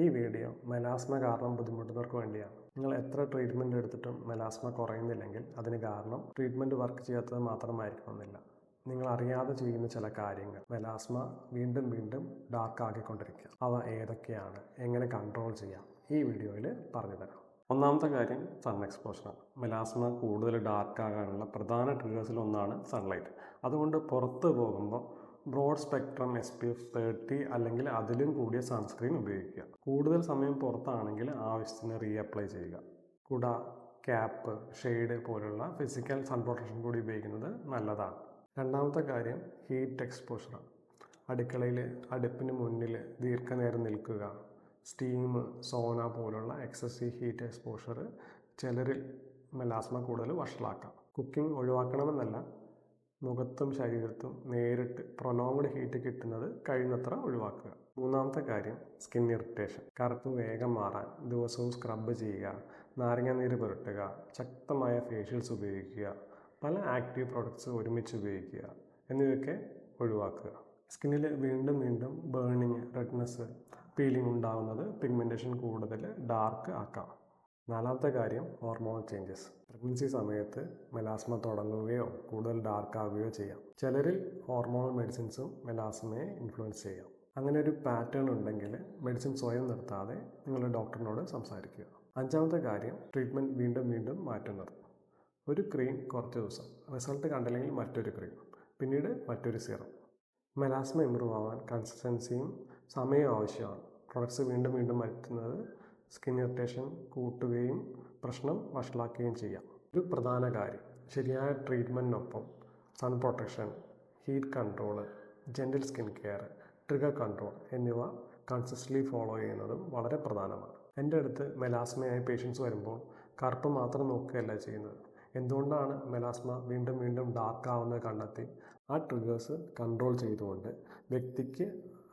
ഈ video melasma കാരണം ബുദ്ധിമുട്ടുന്നവർക്ക് വേണ്ടിയാണ്. നിങ്ങൾ എത്ര ട്രീറ്റ്മെൻറ്റ് എടുത്തിട്ടും മെലാസ്മ കുറയുന്നില്ലെങ്കിൽ അതിന് കാരണം ട്രീറ്റ്മെൻറ്റ് വർക്ക് ചെയ്യാത്തത് മാത്രമായിരിക്കണമെന്നില്ല. നിങ്ങൾ അറിയാതെ ചെയ്യുന്ന ചില കാര്യങ്ങൾ മെലാസ്മ വീണ്ടും വീണ്ടും ഡാർക്ക് ആക്കിക്കൊണ്ടിരിക്കുക. അവ ഏതൊക്കെയാണ്, എങ്ങനെ കൺട്രോൾ ചെയ്യാം, ഈ വീഡിയോയിൽ പറഞ്ഞു തരാം. ഒന്നാമത്തെ കാര്യം സൺ എക്സ്പോഷറാണ്. മെലാസ്മ കൂടുതൽ ഡാർക്ക് ആകാനുള്ള പ്രധാന ട്രിഗേഴ്സിൽ ഒന്നാണ് സൺലൈറ്റ്. അതുകൊണ്ട് പുറത്ത് പോകുമ്പോൾ ബ്രോഡ് സ്പെക്ട്രം SPF 30 അല്ലെങ്കിൽ അതിലും കൂടിയ സൺസ്ക്രീൻ ഉപയോഗിക്കുക. കൂടുതൽ സമയം പുറത്താണെങ്കിൽ ആവശ്യത്തിന് റീഅപ്ലൈ ചെയ്യുക. കുട, ക്യാപ്പ്, ഷെയ്ഡ് പോലുള്ള ഫിസിക്കൽ സൺ പ്രൊട്ടക്ഷൻ കൂടി ഉപയോഗിക്കുന്നത് നല്ലതാണ്. രണ്ടാമത്തെ കാര്യം ഹീറ്റ് എക്സ്പോഷറാണ്. അടുക്കളയിൽ അടുപ്പിന് മുന്നിൽ ദീർഘനേരം നിൽക്കുക, സ്റ്റീം, സോന പോലുള്ള എക്സസീവ് ഹീറ്റ് എക്സ്പോഷർ ചിലരിൽ മെലാസ്മ കൂടുതൽ വഷളാക്കാം. കുക്കിംഗ് ഒഴിവാക്കണമെന്നല്ല, മുഖത്തും ശരീരത്തും നേരിട്ട് പ്രൊലോങ്ഡ് ഹീറ്റ് കിട്ടുന്നത് കഴിയുന്നത്ര ഒഴിവാക്കുക. മൂന്നാമത്തെ കാര്യം സ്കിൻ ഇറിറ്റേഷൻ. കറുപ്പ് വേഗം മാറാൻ ദിവസവും സ്ക്രബ് ചെയ്യുക, നാരങ്ങാനീര് പുരട്ടുക, ശക്തമായ ഫേഷ്യൽസ് ഉപയോഗിക്കുക, പല ആക്റ്റീവ് പ്രോഡക്ട്സ് ഒരുമിച്ച് ഉപയോഗിക്കുക എന്നിവയൊക്കെ ഒഴിവാക്കുക. സ്കിന്നിൽ വീണ്ടും വീണ്ടും ബേണിങ്, റെഡ്നെസ്, പീലിംഗ് ഉണ്ടാകുന്നത് പിഗ്മെൻറ്റേഷൻ കൂടുതൽ ഡാർക്ക് ആക്കാം. നാലാമത്തെ കാര്യം ഹോർമോൺ ചേഞ്ചസ്. പ്രഗ്നൻസി സമയത്ത് മെലാസ്മ തുടങ്ങുകയോ കൂടുതൽ ഡാർക്ക് ആവുകയോ ചെയ്യാം. ചിലരിൽ ഹോർമോണൽ മെഡിസിൻസും മെലാസ്മയെ ഇൻഫ്ലുവൻസ് ചെയ്യാം. അങ്ങനെ ഒരു പാറ്റേൺ ഉണ്ടെങ്കിൽ മെഡിസിൻ സ്വയം നിർത്താതെ നിങ്ങളുടെ ഡോക്ടറിനോട് സംസാരിക്കുക. അഞ്ചാമത്തെ കാര്യം ട്രീറ്റ്മെൻറ്റ് വീണ്ടും വീണ്ടും മാറ്റുന്നത്. ഒരു ക്രീം കുറച്ച് ദിവസം, റിസൾട്ട് കണ്ടില്ലെങ്കിൽ മറ്റൊരു ക്രീം, പിന്നീട് മറ്റൊരു സീറം. മെലാസ്മ ഇമ്പ്രൂവ് ആവാൻ കൺസിസ്റ്റൻസിയും സമയവും ആവശ്യമാണ്. പ്രൊഡക്ട്സ് വീണ്ടും വീണ്ടും മാറ്റുന്നത് സ്കിൻ ഇറിറ്റേഷൻ കൂട്ടുകയും പ്രശ്നം വഷളാക്കുകയും ചെയ്യാം. ഒരു പ്രധാന കാര്യം, ശരിയായ ട്രീറ്റ്മെൻറ്റിനൊപ്പം sun protection, heat control, gentle skin care, trigger control എന്നിവ കൺസിസ്റ്റൻ്റ്ലി ഫോളോ ചെയ്യുന്നതും വളരെ പ്രധാനമാണ്. എൻ്റെ അടുത്ത് മെലാസ്മയായ പേഷ്യൻസ് വരുമ്പോൾ കറുപ്പ് മാത്രം നോക്കുകയല്ല ചെയ്യുന്നത്. എന്തുകൊണ്ടാണ് മെലാസ്മ വീണ്ടും വീണ്ടും ഡാർക്ക് ആവുന്നത് കണ്ടെത്തി ആ ട്രിഗേഴ്സ് കൺട്രോൾ ചെയ്തുകൊണ്ട് വ്യക്തിക്ക്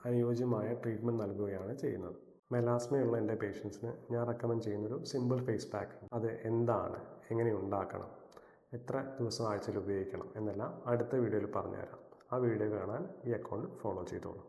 അനുയോജ്യമായ ട്രീറ്റ്മെൻറ്റ് നൽകുകയാണ് ചെയ്യുന്നത്. മെലാസ്മയുള്ള എൻ്റെ പേഷ്യൻസിന് ഞാൻ റെക്കമെൻഡ് ചെയ്യുന്നൊരു സിമ്പിൾ ഫേസ് പാക്ക്. അത് എന്താണ്, എങ്ങനെ ഉണ്ടാക്കണം, എത്ര ദിവസം ആഴ്ചയിൽ ഉപയോഗിക്കണം എന്നെല്ലാം അടുത്ത വീഡിയോയിൽ പറഞ്ഞുതരാം. ആ വീഡിയോ കാണാൻ ഈ അക്കൗണ്ട് ഫോളോ ചെയ്തോളൂ.